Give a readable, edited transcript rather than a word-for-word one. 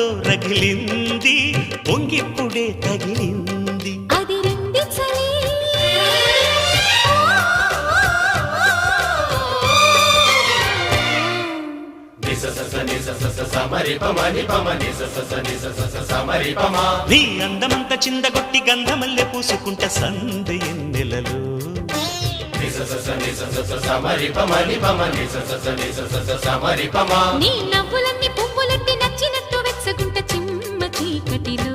ఎప్పుడో రగిలింది పొంగిప్పుడే తగిలింది అది రండి చలి నీ అందమంత చిందగొట్టి గంధమల్లె పూసుకుంట సందు ఎన్నెలలో నీ నవ్వులన్నీ పువ్వులెత్తి నచ్చినట్టు వెచ్చగుంట చిమ్మ చీకటిలో